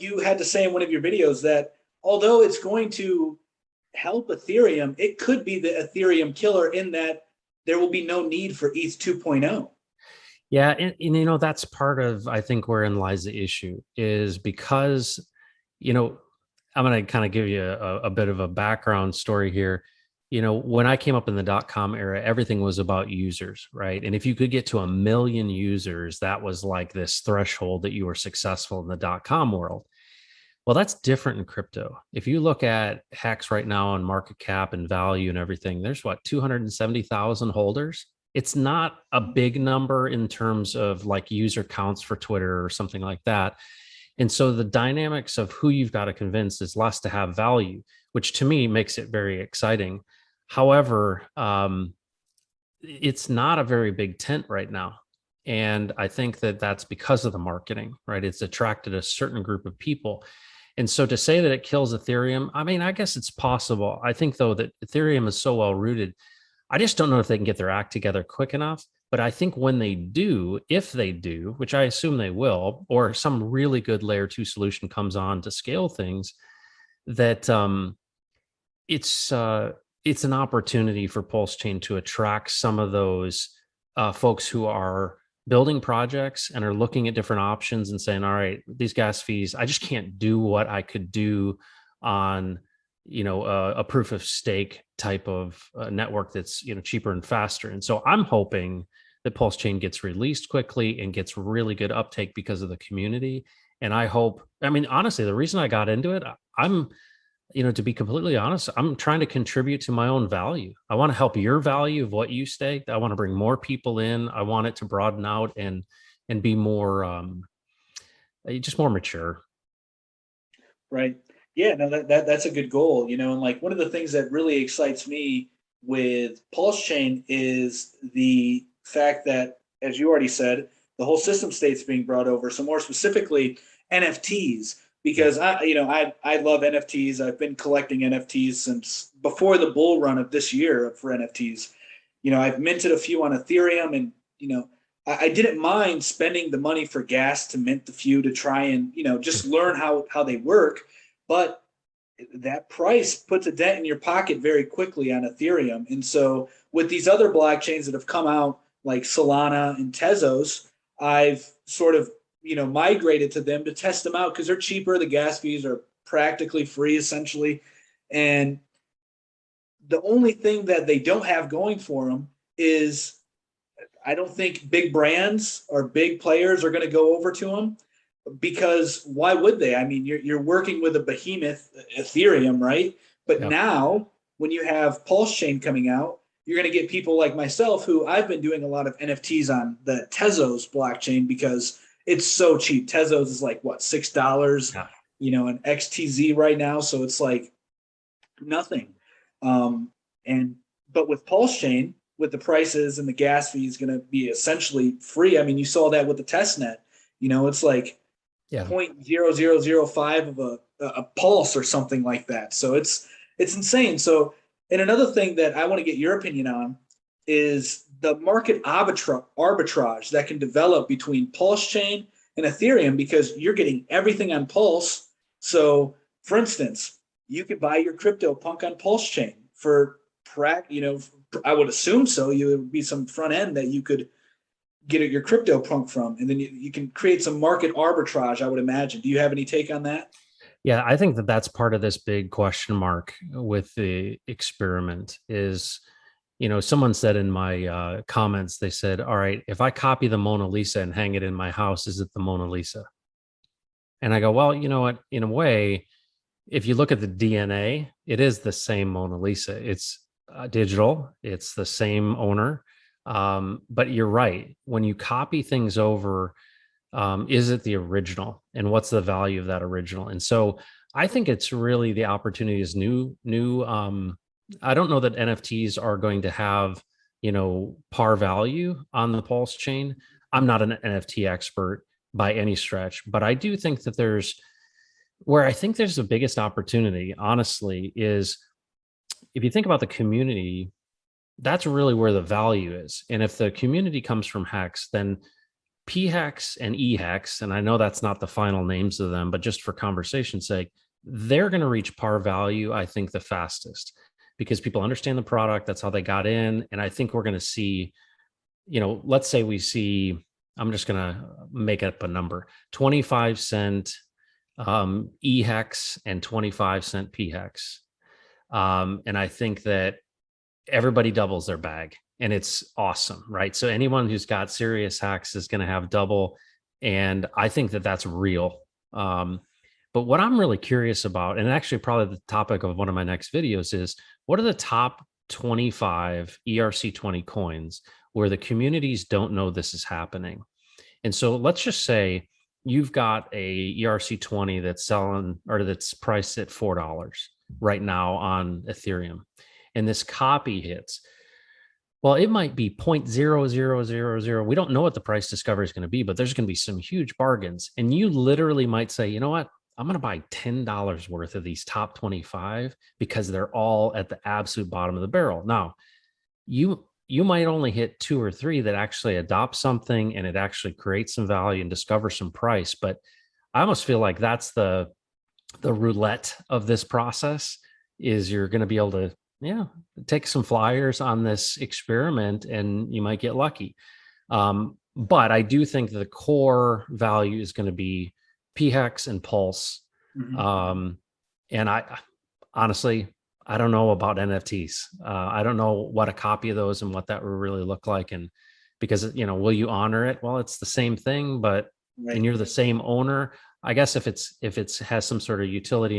you had to say in one of your videos that although it's going to help Ethereum, it could be the Ethereum killer in that there will be no need for ETH 2.0. Yeah, and that's part of, I think, wherein lies the issue is because, you know, I'm going to kind of give you a bit of a background story here. When I came up in the .com era, everything was about users, right? And if you could get to 1 million users, that was like this threshold that you were successful in the .com world. Well, that's different in crypto. If you look at Hex right now on market cap and value and everything, there's what, 270,000 holders. It's not a big number in terms of like user counts for Twitter or something like that. And so the dynamics of who you've got to convince is less to have value, which to me makes it very exciting. However, it's not a very big tent right now. And I think that that's because of the marketing, right? It's attracted a certain group of people. And so to say that it kills Ethereum, I mean, I guess it's possible. I think, though, that Ethereum is so well rooted. I just don't know if they can get their act together quick enough. But I think when they do, if they do, which I assume they will, or some really good layer 2 solution comes on to scale things, that it's an opportunity for Pulsechain to attract some of those folks who are building projects and are looking at different options and saying, all right, these gas fees, I just can't do what I could do on a proof of stake type of network that's cheaper and faster. And so I'm hoping that Pulsechain gets released quickly and gets really good uptake because of the community. And I hope, I mean, honestly, the reason I got into it, I'm to be completely honest, I'm trying to contribute to my own value. I want to help your value of what you staked. I want to bring more people in. I want it to broaden out and be more just more mature. Right. Yeah, no, that's a good goal, and like one of the things that really excites me with Pulsechain is the fact that, as you already said, the whole system state's being brought over. So more specifically, NFTs, because I love NFTs. I've been collecting NFTs since before the bull run of this year for NFTs. I've minted a few on Ethereum, and I didn't mind spending the money for gas to mint the few to try and just learn how they work, but that price puts a dent in your pocket very quickly on Ethereum. And so with these other blockchains that have come out like Solana and Tezos, I've sort of migrated to them to test them out because they're cheaper. The gas fees are practically free essentially, and the only thing that they don't have going for them is I don't think big brands or big players are going to go over to them, because why would they? I mean, you're working with a behemoth, Ethereum, right? But Yep. now when you have Pulsechain coming out, you're going to get people like myself who I've been doing a lot of NFTs on the Tezos blockchain because it's so cheap. Tezos is like what, $6, Yeah. An XTZ right now, so it's like nothing. And but with Pulsechain, with the prices and the gas fees going to be essentially free. I mean, you saw that with the testnet. It's like Yeah. 0.0005 of a pulse or something like that. So it's insane. So, and another thing that I want to get your opinion on is the market arbitrage that can develop between Pulsechain and Ethereum, because you're getting everything on Pulse. So, for instance, you could buy your CryptoPunk on Pulsechain for I would assume so. You would be some front end that you could get your CryptoPunk from, and then you can create some market arbitrage, I would imagine. Do you have any take on that? Yeah, I think that that's part of this big question mark with the experiment is, someone said in my comments, they said, all right, if I copy the Mona Lisa and hang it in my house, is it the Mona Lisa? And I go, well, you know what? In a way, if you look at the DNA, it is the same Mona Lisa. It's digital, it's the same owner. But you're right. When you copy things over, is it the original, and what's the value of that original? And so I think it's really the opportunity is new. I don't know that NFTs are going to have par value on the Pulse chain. I'm not an NFT expert by any stretch, but I do think that where I think there's the biggest opportunity, honestly, is if you think about the community, that's really where the value is. And if the community comes from Hex, then PHEX and EHEX, and I know that's not the final names of them, but just for conversation's sake, they're going to reach par value, I think, the fastest because people understand the product. That's how they got in. And I think we're going to see, let's say we see, I'm just going to make up a number, 25 cent EHEX and 25 cent PHEX. And I think that everybody doubles their bag and it's awesome, right? So anyone who's got serious hacks is going to have double. And I think that that's real. But what I'm really curious about, and actually probably the topic of one of my next videos is what are the top 25 ERC20 coins where the communities don't know this is happening? And so let's just say you've got a ERC20 that's selling or that's priced at $4 right now on Ethereum. And this copy hits. Well, it might be 0.0000. We don't know what the price discovery is going to be, but there's going to be some huge bargains. And you literally might say, you know what? I'm going to buy $10 worth of these top 25 because they're all at the absolute bottom of the barrel. Now, you might only hit 2 or 3 that actually adopt something and it actually creates some value and discover some price. But I almost feel like that's the roulette of this process is you're going to be able to, take some flyers on this experiment and you might get lucky. But I do think the core value is going to be PHEX and Pulse. And I honestly, I don't know about NFTs. I don't know what a copy of those and what that will really look like. And because, will you honor it? Well, it's the same thing, but and you're the same owner. I guess if it's has some sort of utility